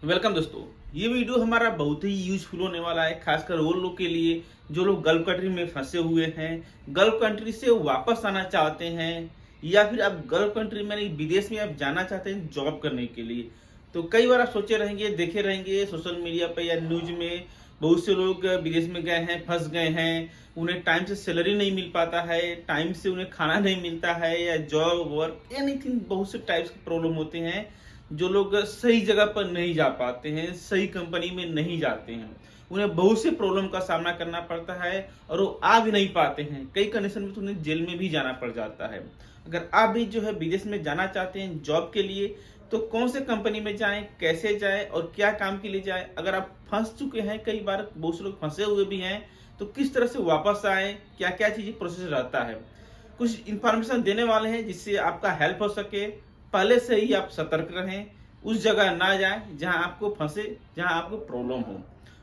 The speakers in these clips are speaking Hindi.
वेलकम दोस्तों। ये वीडियो हमारा बहुत ही यूजफुल होने वाला है, खासकर वो लोग के लिए जो लोग गल्फ कंट्री में फंसे हुए हैं, गल्फ कंट्री से वापस आना चाहते हैं, या फिर आप गल्फ कंट्री में नहीं विदेश में आप जाना चाहते हैं जॉब करने के लिए। तो कई बार आप सोचे रहेंगे, देखे रहेंगे सोशल मीडिया पे या न्यूज में, बहुत से लोग विदेश में गए हैं, फंस गए हैं, उन्हें टाइम से सैलरी नहीं मिल पाता है, टाइम से उन्हें खाना नहीं मिलता है, या जॉब वर्क एनीथिंग, बहुत से टाइप्स के प्रॉब्लम होते हैं। जो लोग सही जगह पर नहीं जा पाते हैं, सही कंपनी में नहीं जाते हैं, उन्हें बहुत से प्रॉब्लम का सामना करना पड़ता है और वो आ भी नहीं पाते हैं। कई कंडीशन में तो उन्हें जेल में भी जाना पड़ जाता है। अगर आप भी जो है विदेश में जाना चाहते हैं जॉब के लिए, तो कौन से कंपनी में जाएं, कैसे जाएं और क्या काम के लिए जाएं। अगर आप फंस चुके हैं, कई बार बहुत से लोग फंसे हुए भी हैं, तो किस तरह से वापस आए, क्या क्या चीजें प्रोसेस रहता है, कुछ इंफॉर्मेशन देने वाले हैं जिससे आपका हेल्प हो सके। पहले से ही आप सतर्क रहें, उस जगह ना जाएं जहां आपको फंसे, जहां आपको प्रॉब्लम हो।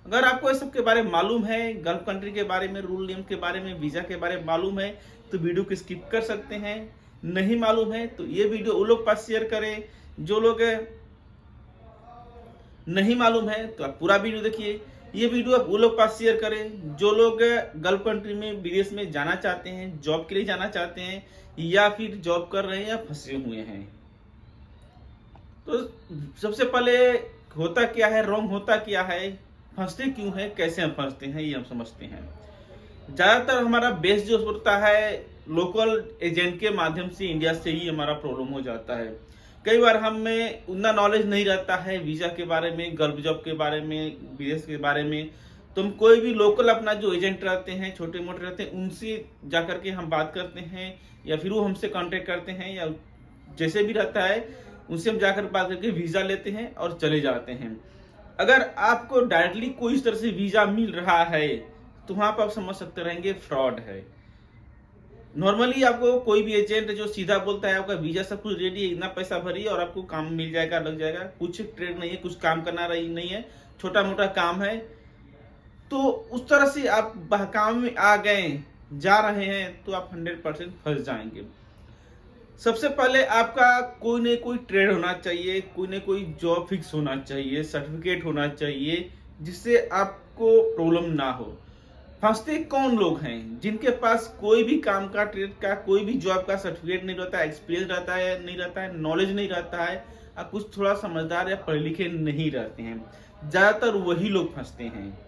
अगर आपको इस सब के बारे में मालूम है, गल्फ कंट्री के बारे में, रूल नियम के बारे में, वीजा के बारे में मालूम है, तो वीडियो को स्किप कर सकते हैं। नहीं मालूम है तो ये वीडियो उन लोग पास शेयर करें। जो लोग नहीं मालूम है तो आप पूरा वीडियो देखिए। ये वीडियो आप वो लोग पास शेयर करें जो लोग गल्फ कंट्री में, विदेश में जाना चाहते हैं, जॉब के लिए जाना चाहते हैं, या फिर जॉब कर रहे हैं या फंसे हुए हैं। तो सबसे पहले होता क्या है, रॉन्ग होता क्या है, फंसते क्यों है, कैसे हम फंसते हैं, ये हम समझते हैं। ज्यादातर हमारा बेस जो होता है लोकल एजेंट के माध्यम से, इंडिया से ही हमारा प्रॉब्लम हो जाता है। कई बार हमें उतना नॉलेज नहीं रहता है वीजा के बारे में, गल्फ जॉब के बारे में, विदेश के बारे में। तो हम कोई भी लोकल अपना जो एजेंट रहते हैं, छोटे मोटे रहते हैं, उनसे जाकर के हम बात करते हैं, या फिर वो हमसे कांटेक्ट करते हैं, या जैसे भी रहता है उनसे हम जाकर बात करके वीजा लेते हैं और चले जाते हैं। अगर आपको डायरेक्टली कोई इस तरह से वीजा मिल रहा है तो वहां पर आप समझ सकते रहेंगे फ्रॉड है। नॉर्मली आपको कोई भी एजेंट जो सीधा बोलता है आपका वीजा सब कुछ रेडी है, इतना पैसा भरिए और आपको काम मिल जाएगा, लग जाएगा, कुछ ट्रेड नहीं है, कुछ काम करना रही नहीं है, छोटा मोटा काम है, तो उस तरह से आप काम में आ गए, जा रहे हैं, तो आप 100% फंस जाएंगे। सबसे पहले आपका कोई न कोई ट्रेड होना चाहिए, कोई न कोई जॉब फिक्स होना चाहिए, सर्टिफिकेट होना चाहिए, जिससे आपको प्रॉब्लम ना हो। फंसते कौन लोग हैं? जिनके पास कोई भी काम का, ट्रेड का, कोई भी जॉब का सर्टिफिकेट नहीं रहता है, एक्सपीरियंस रहता है नहीं रहता है, नॉलेज नहीं रहता है, और कुछ थोड़ा समझदार या पढ़े लिखे नहीं रहते हैं, ज्यादातर वही लोग फंसते हैं।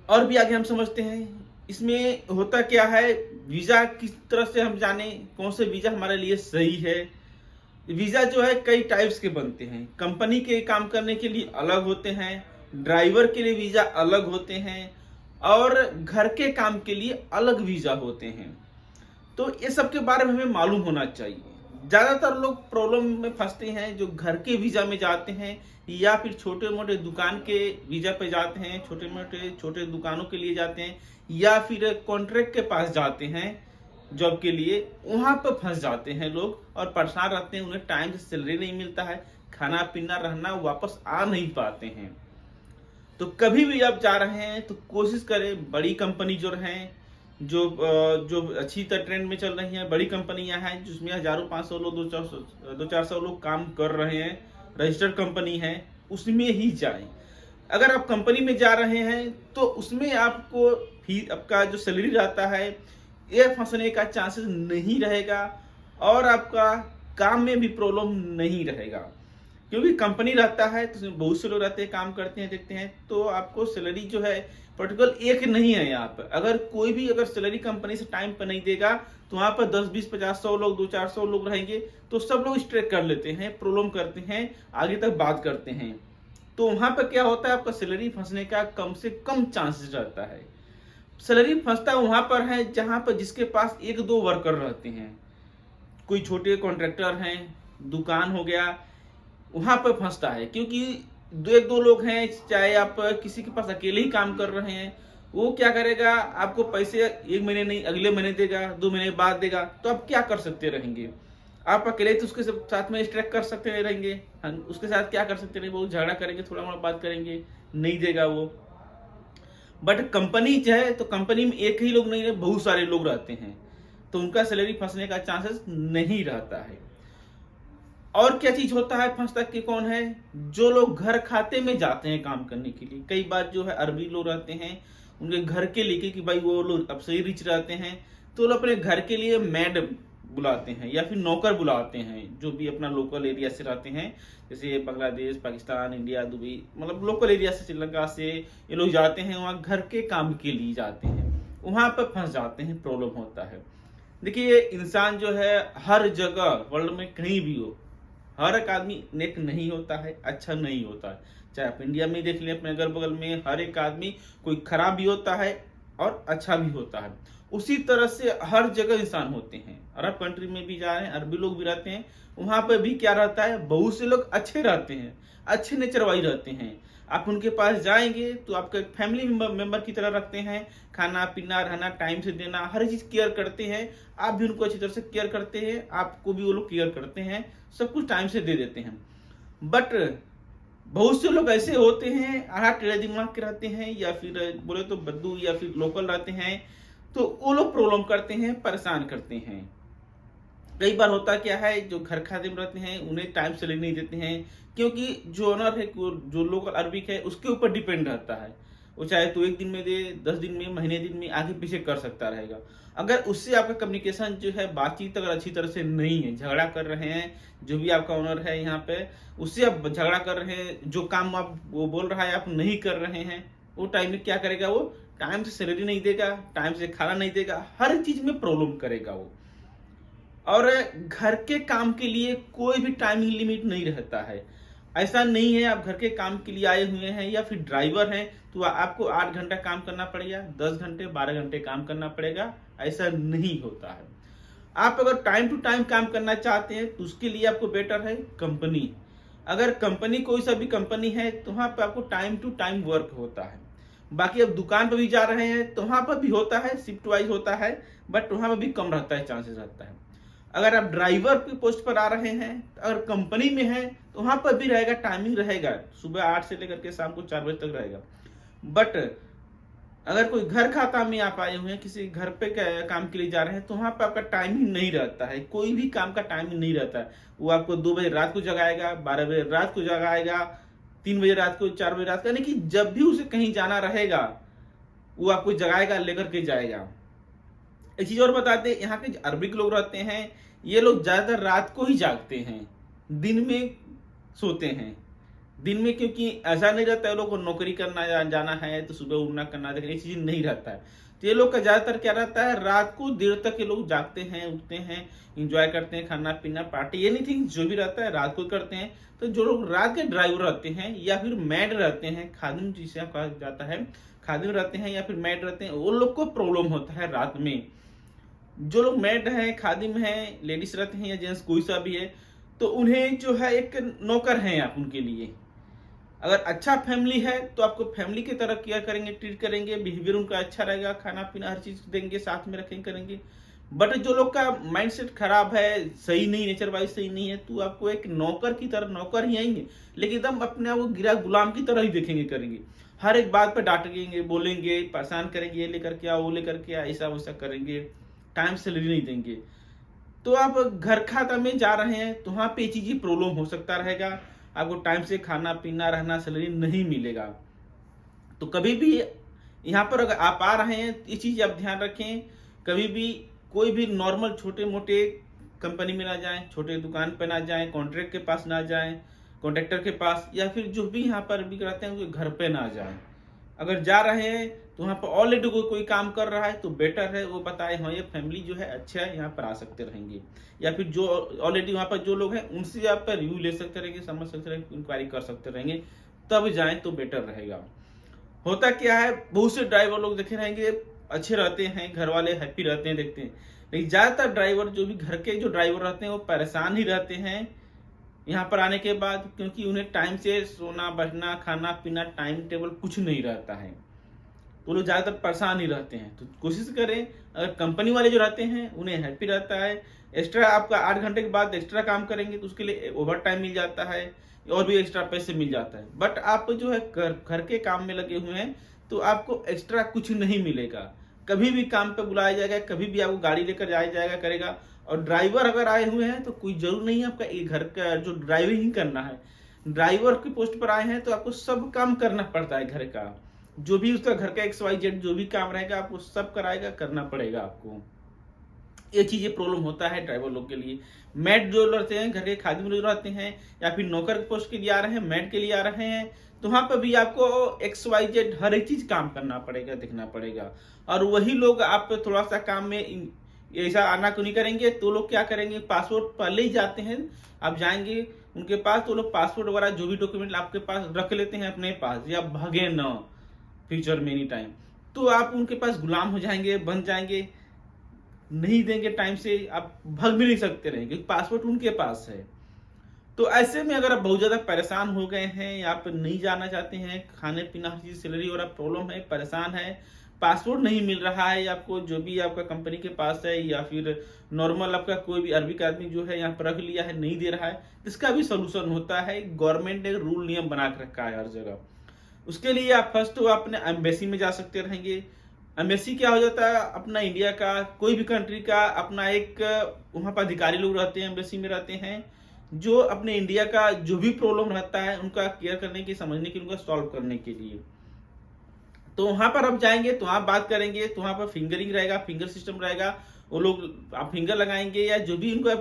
और भी आगे हम समझते हैं इसमें होता क्या है, वीजा किस तरह से हम जाने, कौन से वीजा हमारे लिए सही है। वीजा जो है कई टाइप्स के बनते हैं। कंपनी के काम करने के लिए अलग होते हैं, ड्राइवर के लिए वीजा अलग होते हैं, और घर के काम के लिए अलग वीजा होते हैं। तो ये सब के बारे में हमें मालूम होना चाहिए। ज्यादातर लोग प्रॉब्लम में फंसते हैं जो घर के वीजा में जाते हैं, या फिर छोटे मोटे दुकान के वीजा पे जाते हैं, छोटे दुकानों के लिए जाते हैं, या फिर कॉन्ट्रैक्ट के पास जाते हैं जॉब के लिए, वहां पर फंस जाते हैं लोग और परेशान रहते हैं। उन्हें टाइम से सैलरी नहीं मिलता है, खाना पीना रहना, वापस आ नहीं पाते हैं। तो कभी भी आप जा रहे हैं तो कोशिश करें बड़ी कंपनी जो रहें, जो अच्छी तरह ट्रेंड में चल रही हैं, बड़ी कंपनियां हैं जिसमें हजारों 500 लोग, 200-400 लोग काम कर रहे हैं, रजिस्टर्ड कंपनी है, उसमें ही जाएं। अगर आप कंपनी में जा रहे हैं तो उसमें आपको फी, आपका जो सैलरी रहता है, ये फंसने का चांसेस नहीं रहेगा, और आपका काम में भी प्रॉब्लम नहीं रहेगा। क्योंकि कंपनी रहता है तो उसमें बहुत से लोग रहते हैं, काम करते हैं, देखते हैं, तो आपको सैलरी जो है पर्टिकुलर एक नहीं है। यहाँ पर अगर कोई भी अगर सैलरी कंपनी से टाइम पर नहीं देगा तो वहां पर 10, 20, 50, 100 लोग, 200-400 लोग रहेंगे, तो सब लोग स्ट्रेक कर लेते हैं, प्रॉब्लम करते हैं, आगे तक बात करते हैं। तो वहां पर क्या होता है, आपका सैलरी फंसने का कम से कम चांसेस रहता है। सैलरी फंसता वहां पर है जहां पर जिसके पास 1-2 वर्कर रहते हैं, कोई छोटे कॉन्ट्रैक्टर हैं, दुकान हो गया, वहां पर फंसता है। क्योंकि 1-2 लोग हैं, चाहे आप किसी के पास अकेले ही काम कर रहे हैं, वो क्या करेगा, आपको पैसे 1 महीने नहीं अगले महीने देगा, 2 महीने बाद देगा, तो आप क्या कर सकते रहेंगे? आप अकेले तो उसके साथ में स्ट्राइक कर सकते रहेंगे, उसके साथ क्या कर सकते रहेंगे, वो झगड़ा करेंगे, थोड़ा मोड़ा बात करेंगे, नहीं देगा वो। बट कंपनी जो है, तो कंपनी में एक ही लोग नहीं रहे, बहुत सारे लोग रहते हैं, तो उनका सैलरी फंसने का चांसेस नहीं रहता है। और क्या चीज होता है फंसता कि कौन है, जो लोग घर खाते में जाते हैं काम करने के लिए। कई बार जो है अरबी लोग रहते हैं, उनके घर के लिए कि भाई वो लोग अब से ही रिच रहते हैं, तो वो लोग अपने घर के लिए मैड बुलाते हैं या फिर नौकर बुलाते हैं, जो भी अपना लोकल एरिया से रहते हैं, जैसे बांग्लादेश, पाकिस्तान, इंडिया, दुबई, मतलब लोकल एरिया से, श्रीलंका से ये लोग जाते हैं, वहाँ घर के काम के लिए जाते हैं, वहां पर फंस जाते हैं, प्रॉब्लम होता है। देखिए इंसान जो है हर जगह वर्ल्ड में कहीं भी हो, हर एक आदमी नेक नहीं होता है, अच्छा नहीं होता है। चाहे आप इंडिया में देख लें, अपने अगल बगल में हर एक आदमी कोई खराब भी होता है और अच्छा भी होता है। उसी तरह से हर जगह इंसान होते हैं। अरब कंट्री में भी जा रहे हैं, अरबी लोग भी रहते हैं, वहां पर भी क्या रहता है, बहुत से लोग अच्छे रहते हैं, अच्छे नेचर वाले रहते हैं। आप उनके पास जाएंगे तो आपका एक फैमिली मेंबर की तरह रखते हैं, खाना पीना रहना टाइम से देना, हर चीज केयर करते हैं। आप भी उनको अच्छी तरह से केयर करते हैं, आपको भी वो लोग केयर करते हैं, सब कुछ टाइम से दे देते हैं। बट बहुत से लोग ऐसे होते हैं, आधा टेढ़े दिमाग के रहते हैं, या फिर बोले तो बद्दू या फिर लोकल रहते हैं, तो वो लोग प्रॉब्लम करते हैं, परेशान करते हैं। कई बार होता क्या है, जो घर खादिम रहते हैं उन्हें टाइम से नहीं देते हैं, क्योंकि जो ओनर है, जो लोकल अरबिक है, उसके ऊपर डिपेंड रहता है। वो चाहे तो 1 दिन में दे, 10 दिन में, महीने दिन में, आगे पीछे कर सकता रहेगा। अगर उससे आपका कम्युनिकेशन जो है, बातचीत अगर अच्छी तरह से नहीं है, झगड़ा कर रहे हैं, जो भी आपका ओनर है यहाँ पे, उससे आप झगड़ा कर रहे हैं, जो काम आप वो बोल रहा है आप नहीं कर रहे हैं, वो टाइम में क्या करेगा, वो टाइम से सैलरी नहीं देगा, टाइम से खाना नहीं देगा, हर चीज में प्रॉब्लम करेगा वो। और घर के काम के लिए कोई भी टाइमिंग लिमिट नहीं रहता है। ऐसा नहीं है आप घर के काम के लिए आए हुए हैं या फिर ड्राइवर हैं तो आपको 8 घंटा काम करना पड़ेगा, 10 घंटे 12 घंटे काम करना पड़ेगा, ऐसा नहीं होता है। आप अगर टाइम टू टाइम काम करना चाहते हैं तो उसके लिए आपको बेटर है कंपनी। अगर कंपनी कोई सा भी कंपनी है तो वहां पर आपको टाइम टू टाइम वर्क होता है। बाकी अब दुकान पर भी जा रहे हैं तो वहां पर भी होता है, शिफ्ट वाइज होता है, बट वहां पर भी कम रहता है, चांसेस रहता है। अगर आप ड्राइवर के पोस्ट पर आ रहे हैं, अगर कंपनी में है तो वहां पर भी रहेगा, टाइमिंग रहेगा, सुबह 8 से लेकर के शाम को 4 बजे तक रहेगा। बट अगर कोई घर खाता में आप आए हुए हैं, किसी घर पे काम के लिए जा रहे हैं, तो वहां पर आपका टाइमिंग नहीं रहता है, कोई भी काम का टाइमिंग नहीं रहता है। वो आपको 2 बजे रात को जगाएगा, 12 बजे रात को जगाएगा, 3 बजे रात को, 4 बजे रात को, यानी कि जब भी उसे कहीं जाना रहेगा वो आपको जगाएगा, लेकर के जाएगा। एक चीज और बताते हैं, यहाँ के जो अरबिक लोग रहते हैं, ये लोग ज्यादातर रात को ही जागते हैं, दिन में सोते हैं। दिन में क्योंकि ऐसा नहीं रहता है, लोग को नौकरी करना जाना है तो सुबह उठना करना, लेकिन ये चीज नहीं रहता है। तो ये लोग का ज्यादातर क्या रहता है, रात को देर तक ये लोग जागते हैं, उठते हैं, इंजॉय करते हैं, खाना पीना, पार्टी, एनीथिंग जो भी रहता है रात को करते हैं। तो जो लोग रात के ड्राइवर रहते हैं या फिर मैड रहते हैं, खादिम जिसे कहा जाता है, खादिम रहते हैं या फिर मैड रहते हैं, वो लोग को प्रॉब्लम होता है रात में। जो लोग मैड हैं, खादिम हैं, लेडीज रहते हैं या जेंट्स कोई सा भी है, तो उन्हें जो है एक नौकर हैं आप उनके लिए। अगर अच्छा फैमिली है तो आपको फैमिली की तरह केयर करेंगे, ट्रीट करेंगे, बिहेवियर उनका अच्छा रहेगा, खाना पीना हर चीज देंगे, साथ में रखेंगे, करेंगे। बट जो लोग का माइंडसेट खराब है, सही नहीं, नेचर वाइज सही नहीं है, तो आपको एक नौकर की तरह, नौकर ही आएंगे लेकिन एकदम अपने आप को गिरा गुलाम की तरह ही देखेंगे, करेंगे, हर एक बात पर डांटेंगे, बोलेंगे, परेशान करेंगे, ये लेकर के आओ, वो लेकर के आओ, ऐसा वैसा करेंगे, टाइम सैलरी नहीं देंगे। तो आप घर खाता में जा रहे हैं तो वहां पे चीज प्रॉब्लम हो सकता रहेगा, आपको टाइम से खाना पीना रहना, सैलरी नहीं मिलेगा। तो कभी भी यहाँ पर अगर आप आ रहे हैं, ये चीज आप ध्यान रखें, कभी भी कोई भी नॉर्मल छोटे मोटे कंपनी में ना जाएं, छोटे दुकान पे ना जाएं, कॉन्ट्रैक्ट के पास ना जाएं, कॉन्ट्रैक्टर के पास, या फिर जो भी यहाँ पर भी कराते हैं उसके घर पे ना जाएं। अगर जा रहे हैं तो वहाँ पर ऑलरेडी कोई काम कर रहा है तो बेटर है वो बताए, हाँ ये फैमिली जो है अच्छा है, यहाँ पर आ सकते रहेंगे, या फिर जो ऑलरेडी वहाँ पर जो लोग हैं उनसे आप पर रिव्यू ले सकते रहेंगे, समझ सकते रहेंगे, इंक्वायरी कर सकते रहेंगे, तब जाएं तो बेटर रहेगा। होता क्या है, बहुत से ड्राइवर लोग देखे रहेंगे अच्छे रहते हैं, घर वाले हैप्पी रहते हैं, देखते हैं, लेकिन ज्यादातर ड्राइवर जो भी घर के जो ड्राइवर रहते हैं वो परेशान ही रहते हैं यहाँ पर आने के बाद, क्योंकि उन्हें टाइम से सोना, बैठना, खाना पीना, टाइम टेबल कुछ नहीं रहता है, वो लोग ज्यादातर परेशान ही रहते हैं। तो कोशिश करें, अगर कंपनी वाले जो रहते हैं उन्हें हैप्पी रहता है, एक्स्ट्रा आपका 8 घंटे के बाद एक्स्ट्रा काम करेंगे तो उसके लिए ओवर टाइम मिल जाता है और भी एक्स्ट्रा पैसे मिल जाता है। बट आप जो है घर के काम में लगे हुए हैं तो आपको एक्स्ट्रा कुछ नहीं मिलेगा, कभी भी काम पे बुलाया जाएगा, कभी भी आपको गाड़ी लेकर जाया जाएगा, करेगा, और ड्राइवर अगर आए हुए हैं तो कोई जरूर नहीं है आपका ये घर का जो ड्राइविंग ही करना है। ड्राइवर की पोस्ट पर आए हैं तो आपको सब काम करना पड़ता है घर का, जो भी उसका घर का XYZ जो भी काम रहेगा आपको सब कराएगा, करना पड़ेगा आपको। ये चीजें प्रॉब्लम होता है ड्राइवर लोग के लिए। मैट जो रहते हैं घर के खादिम जो रहते हैं या फिर नौकर के पोस्ट के लिए आ रहे हैं, मैट के लिए आ रहे हैं, तो वहां पर भी आपको XYZ हर एक चीज काम करना पड़ेगा, देखना पड़ेगा। और वही लोग आप थोड़ा सा काम में ऐसा आना क्यों नहीं करेंगे, तो लोग क्या करेंगे, पासपोर्ट पहले ही जाते हैं, आप जाएंगे उनके पास तो लोग पासपोर्ट वगैरह जो भी डॉक्यूमेंट आपके पास रख लेते हैं अपने पास, या भागे न फ्यूचर में एनी टाइम, तो आप उनके पास गुलाम हो जाएंगे, बन जाएंगे, नहीं देंगे टाइम से, आप भाग भी नहीं सकते रहेंगे क्योंकि पासपोर्ट उनके पास है। तो ऐसे में अगर आप बहुत ज्यादा परेशान हो गए हैं या आप नहीं जाना चाहते हैं, खाने पीना हर चीज सैलरी और प्रॉब्लम है, परेशान है, पासपोर्ट नहीं मिल रहा है आपको, जो भी आपका कंपनी के पास है या फिर नॉर्मल आपका कोई भी अरबी का आदमी जो है यहाँ पर रख लिया है, नहीं दे रहा है, इसका भी सोल्यूशन होता है। गवर्नमेंट ने रूल नियम बना के रखा है हर जगह। उसके लिए आप फर्स्ट तो अपने एम्बेसी में जा सकते रहेंगे। एम्बेसी क्या हो जाता है, अपना इंडिया का कोई भी कंट्री का अपना एक वहां पर अधिकारी लोग रहते हैं, एम्बेसी में रहते हैं, जो अपने इंडिया का जो भी प्रॉब्लम रहता है उनका केयर करने की, समझने की, उनका सॉल्व करने के लिए। तो वहां पर आप जाएंगे तो आप बात करेंगे तो वहां पर फिंगरिंग रहेगा, फिंगर सिस्टम रहेगा, वो लोग आप फिंगर लगाएंगे या जो भी उनका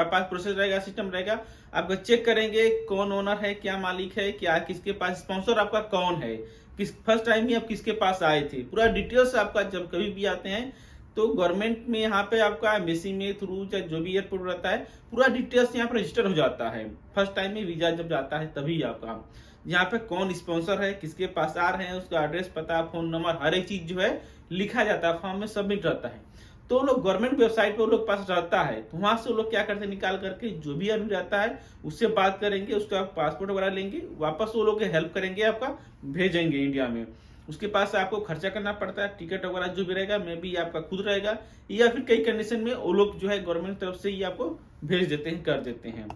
पास प्रोसेस रहेगा, सिस्टम रहेगा, आपका चेक करेंगे कौन ओनर है, क्या मालिक है, क्या किसके पास स्पॉन्सर आपका कौन है, किस फर्स्ट टाइम ही आप किसके पास आए थे, पूरा डिटेल्स आपका जब कभी भी आते हैं तो गवर्नमेंट में यहाँ पे आपका एम्बेसी में थ्रू चाहे जो भी एयरपोर्ट रहता है पूरा डिटेल्स यहाँ पर रजिस्टर हो जाता है। फर्स्ट टाइम में वीजा जब जाता है तभी आपका यहाँ पे कौन स्पॉन्सर है, किसके पास आ रहे हैं, उसका एड्रेस, पता, फोन नंबर, हर एक चीज जो है लिखा जाता है, फॉर्म में सबमिट रहता है। तो लोग गवर्नमेंट वेबसाइट पे लोग पास रहता है, तो वहां से लोग क्या करते हैं, निकाल करके जो भी आदमी रहता है उससे बात करेंगे, उसका पासपोर्ट वगैरह लेंगे, वापस वो लोग हेल्प करेंगे, आपका भेजेंगे इंडिया में। उसके पास आपको खर्चा करना पड़ता है, टिकट वगैरह जो भी रहेगा मे भी आपका खुद रहेगा, या फिर कई कंडीशन में वो लोग जो है गवर्नमेंट तरफ से ही आपको भेज देते हैं, कर देते हैं।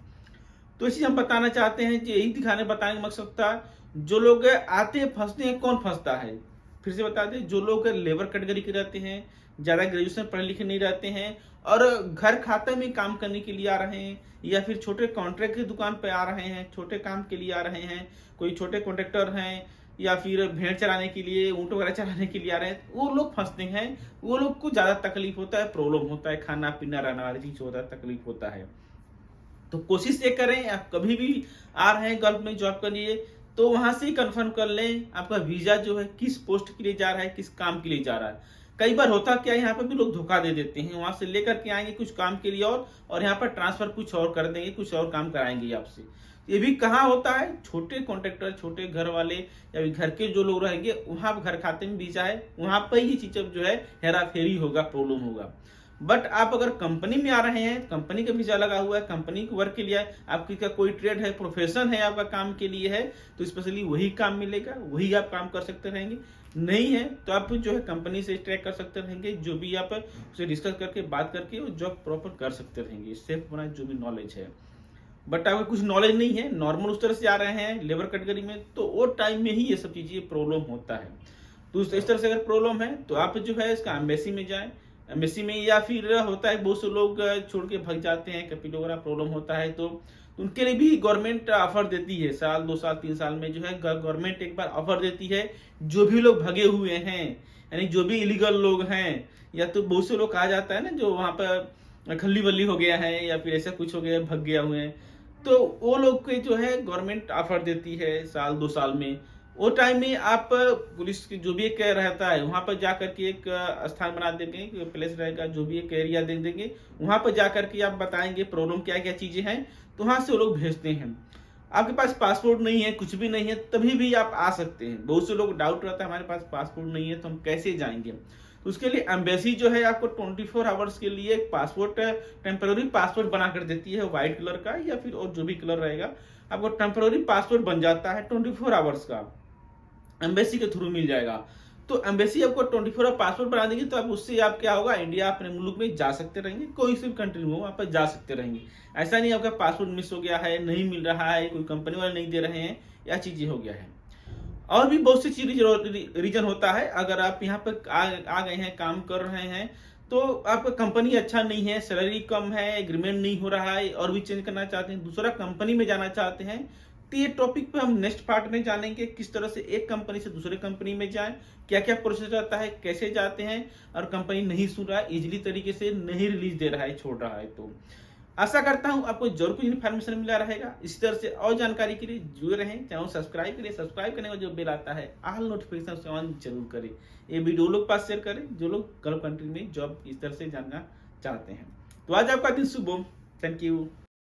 तो इसी हम बताना चाहते हैं, यही दिखाने बताने का मकसद था। जो लोग आते हैं फंसते हैं, कौन फंसता है, फिर से बता दें, जो लोग लेबर कैटेगरी के रहते हैं, ज्यादा ग्रेजुएशन पढ़े लिखे नहीं रहते हैं और घर खाते में काम करने के लिए आ रहे हैं, या फिर छोटे कॉन्ट्रैक्ट की दुकान पे आ रहे हैं, छोटे काम के लिए आ रहे हैं, कोई छोटे कॉन्ट्रैक्टर हैं या फिर भेड़ चराने के लिए, ऊँट वगैरह चराने के लिए आ रहे हैं, वो लोग फंसते हैं। वो लोग को ज्यादा तकलीफ होता है, प्रॉब्लम होता है, खाना पीना रहना वाली चीज होता है, तकलीफ होता है। तो कोशिश ये करें, आप कभी भी आ रहे हैं गल्फ में जॉब के लिए तो वहां से ही कंफर्म कर लें आपका वीजा जो है किस पोस्ट के लिए जा रहा है, किस काम के लिए जा रहा है। कई बार होता क्या है, यहाँ पे भी लोग धोखा दे देते हैं, वहां से लेकर के आएंगे कुछ काम के लिए और यहाँ पर ट्रांसफर कुछ और कर देंगे, कुछ और काम कराएंगे आपसे। ये भी कहाँ होता है, छोटे कॉन्ट्रैक्टर, छोटे घर वाले या घर के जो लोग रहेंगे, वहां घर खाते में वीजा है, वहां पर ये चीज जो है हेरा फेरी होगा, प्रॉब्लम होगा। बट आप अगर कंपनी में आ रहे हैं, कंपनी का वीजा लगा हुआ है, कंपनी के वर्क के लिए है, आपकी का कोई ट्रेड है, प्रोफेशन है, आपका काम के लिए है, तो स्पेशली वही काम मिलेगा, वही आप काम कर सकते रहेंगे। नहीं है तो आप जो है कंपनी से ट्रैक कर सकते रहेंगे, जो भी आप उसे डिस्कस करके बात करके वो जॉब प्रॉपर कर सकते रहेंगे, सेफ बना जो भी नॉलेज है। बट अगर कुछ नॉलेज नहीं है, नॉर्मल उस तरह से आ रहे हैं लेबर कैटेगरी में, तो वो टाइम में ही ये सब चीजें प्रॉब्लम होता है। तो इस तरह से अगर प्रॉब्लम है तो आप जो है इसका एम्बेसी में जाएं, एम्बेसी में, या फिर होता है बहुत से लोग छोड़ के भाग जाते हैं, कभी वगैरह प्रॉब्लम होता है तो उनके लिए भी गवर्नमेंट ऑफर देती है, साल 2 साल 3 साल में जो है गवर्नमेंट एक बार ऑफर देती है। जो भी लोग भगे हुए हैं, यानी जो भी इलीगल लोग हैं, या तो बहुत से लोग कहा जाता है ना जो वहां पर खल्ली बल्ली हो गया है या फिर ऐसा कुछ हो गया, भग गया हुए हैं, तो वो लोग के जो है गवर्नमेंट ऑफर देती है साल 2 साल में। वो टाइम में आप पुलिस की जो भी एक रहता है वहां पर जाकर के एक स्थान बना देंगे, प्लेस रहेगा, जो भी एक एरिया दे देंगे, वहां पर जाकर के आप बताएंगे प्रॉब्लम क्या क्या चीजें हैं, तो वहां से वो लोग भेजते हैं। आपके पास पासपोर्ट नहीं है, कुछ भी नहीं है, तभी भी आप आ सकते हैं। बहुत से लोग डाउट रहता है हमारे पास पासपोर्ट नहीं है तो हम कैसे जाएंगे, तो उसके लिए एम्बेसी जो है आपको 24 आवर्स के लिए एक पासपोर्ट, टेम्पररी पासपोर्ट बना कर देती है, व्हाइट कलर का या फिर और जो भी कलर रहेगा, आपको टेम्पररी पासपोर्ट बन जाता है 24 आवर्स का, एम्बेसी के थ्रू मिल जाएगा। तो एम्बेसी आपको 24 आवर पासपोर्ट बना देगी, तो आप उससे आप क्या होगा, इंडिया अपने मुल्क में जा सकते रहेंगे, कोई सी भी कंट्री में हो वहां पर जा सकते रहेंगे। ऐसा नहीं आपका पासपोर्ट मिस हो गया है, नहीं मिल रहा है, कोई कंपनी वाले नहीं दे रहे हैं, या चीजें हो गया है। और भी बहुत सी चीज रीजन होता है। अगर आप यहाँ पर आ गए हैं, काम कर रहे हैं, तो आपका कंपनी अच्छा नहीं है, सैलरी कम है, एग्रीमेंट नहीं हो रहा है और भी चेंज करना चाहते हैं, दूसरा कंपनी में जाना चाहते हैं, तो ये टॉपिक पे हम नेक्स्ट पार्ट में जानेंगे किस तरह से एक कंपनी से दूसरे कंपनी में जाएं, क्या क्या प्रोसेस रहता है, कैसे जाते हैं, और कंपनी नहीं सुन रहा है, इजीली तरीके से नहीं रिलीज दे रहा है, छोड़ रहा है। तो आशा करता हूं आपको जरूर कुछ इन्फॉर्मेशन मिला रहेगा। इसी तरह से और जानकारी के लिए जुड़े रहें, चैनल सब्सक्राइब करिए, सब्सक्राइब करने का जो बेल आता है ऑल नोटिफिकेशन से ऑन जरूर करें। ये वीडियो लोग पास शेयर करें जो लोग गल्फ कंट्री में जॉब इस तरह से जानना चाहते हैं। तो आज आपका दिन शुभ हो। Thank you.